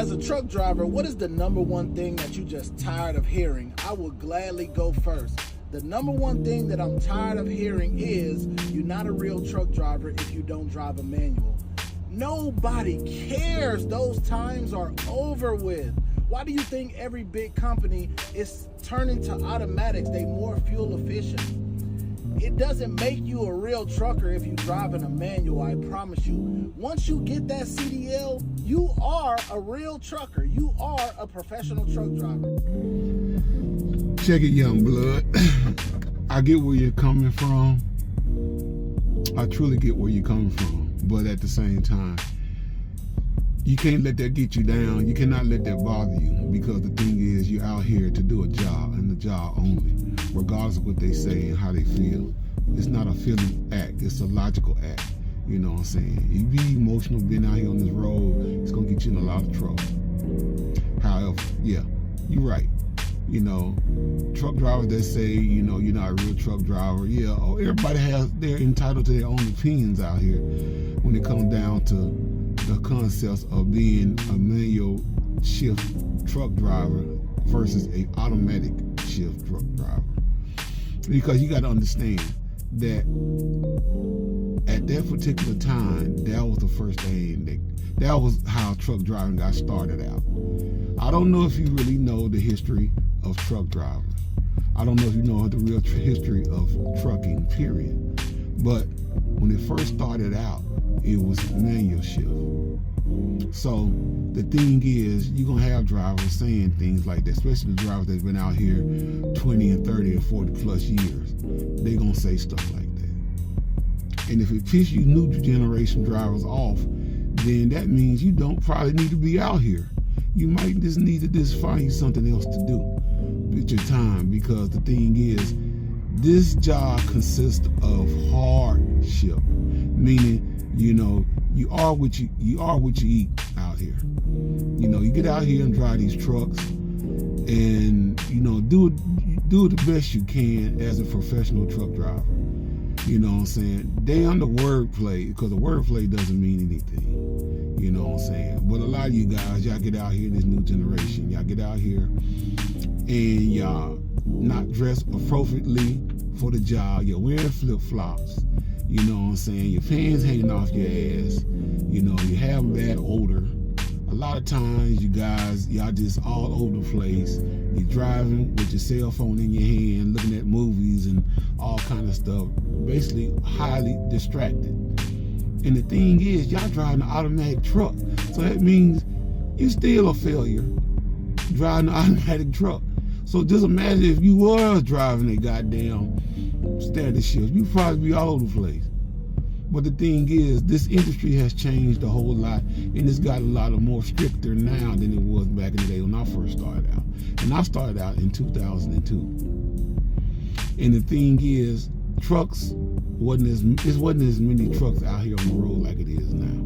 As a truck driver, what is the number one thing that you just tired of hearing? I will gladly go first. The number one thing that I'm tired of hearing is you're not a real truck driver if you don't drive a manual. Nobody cares. Those times are over with. Why do you think every big company is turning to automatics? They more fuel efficient. It doesn't make you a real trucker if you're driving a manual, I promise you. Once you get that CDL, you are a real trucker. You are a professional truck driver. Check it, young blood. I get where you're coming from. I truly get where you're coming from. But at the same time, you can't let that get you down. You cannot let that bother you, because the thing is, you're out here to do a job, and the job only, regardless of what they say and how they feel. It's not a feeling act, it's a logical act. You know what I'm saying? You be emotional being out here on this road, it's gonna get you in a lot of trouble. However, yeah, you're right. You know, truck drivers that say, you know, you're not a real truck driver, yeah, or everybody they're entitled to their own opinions out here when it comes down to the concepts of being a manual shift truck driver versus a automatic shift truck driver. Because you got to understand that at that particular time, that was the first thing that was how truck driving got started out. I don't know if you really know the history of truck drivers. I don't know if you know the real history of trucking, period. But when it first started out, it was manual shift. So the thing is, you're going to have drivers saying things like that, especially the drivers that's been out here 20 and 30 and 40 plus years. They're going to say stuff like that. And if it pisses you new generation drivers off, then that means you don't probably need to be out here. You might just need to just find you something else to do with your time, because the thing is, this job consists of hardship, meaning, you know, you are what you eat out here. You know, you get out here and drive these trucks, and you know, do the best you can as a professional truck driver. You know what I'm saying? They on the wordplay, because the wordplay doesn't mean anything. You know what I'm saying? But a lot of you guys, y'all get out here in this new generation, y'all get out here and y'all not dressed appropriately for the job. You're wearing flip-flops. You know what I'm saying? Your pants hanging off your ass. You know, you have bad odor. A lot of times, you guys, y'all just all over the place. You're driving with your cell phone in your hand, looking at movies and all kind of stuff. Basically, highly distracted. And the thing is, y'all driving an automatic truck. So that means you're still a failure driving an automatic truck. So just imagine if you were driving a goddamn standard shift, you'd probably be all over the place. But the thing is, this industry has changed a whole lot, and it's got a lot of more stricter now than it was back in the day when I first started out. And I started out in 2002. And the thing is, trucks wasn't as many trucks out here on the road like it is now.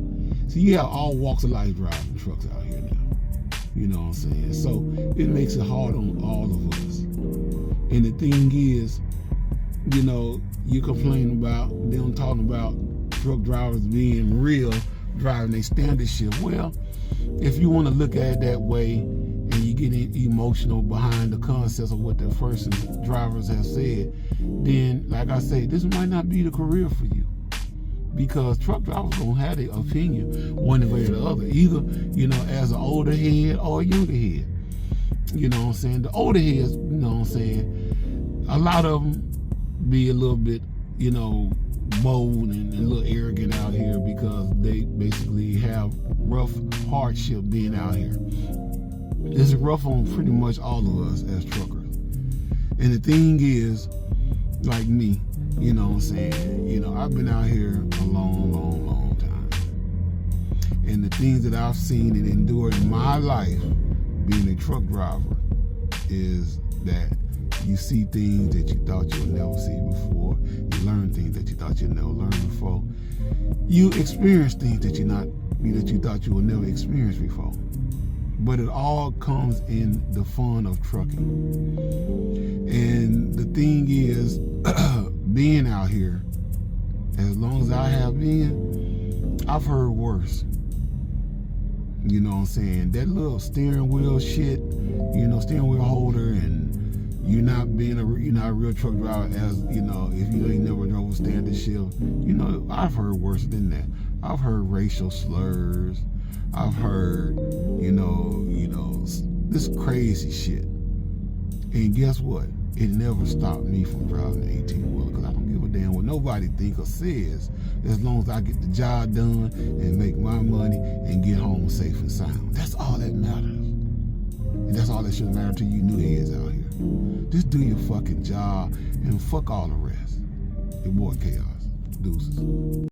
So you have all walks of life driving trucks out here now. You know what I'm saying? So it makes it hard on all of us. And the thing is, you know, you complain about them talking about truck drivers being real, driving a standard shift. Well, if you want to look at it that way, and you get emotional behind the concepts of what the person's drivers have said, then, like I say, this might not be the career for you. Because truck drivers don't have their opinion one way or the other, either, you know, as an older head or a younger head. You know what I'm saying? The older heads, you know what I'm saying, a lot of them be a little bit, you know, bold and a little arrogant out here because they basically have rough hardship being out here. It's rough on pretty much all of us as truckers. And the thing is, like me, you know what I'm saying, you know, I've been out here a long time. And the things that I've seen and endured in my life being a truck driver is that you see things that you thought you would never see before. You learn things that you thought you'd never learn before. You experience things that you thought you would never experience before. But it all comes in the fun of trucking. And the thing is, being out here, as long as I have been, I've heard worse. You know what I'm saying? That little steering wheel shit, steering wheel holder, and you're not a real truck driver, as if you ain't never drove a standard shift. I've heard worse than that. I've heard racial slurs. I've heard, this crazy shit. And guess what? It never stopped me from driving an 18-wheeler, because I don't give a damn what nobody thinks or says, as long as I get the job done and make my money and get home safe and sound. That's all that matters. And that's all that should matter to you new heads out here. Just do your fucking job and fuck all the rest. Your boy Kaos. Deuces.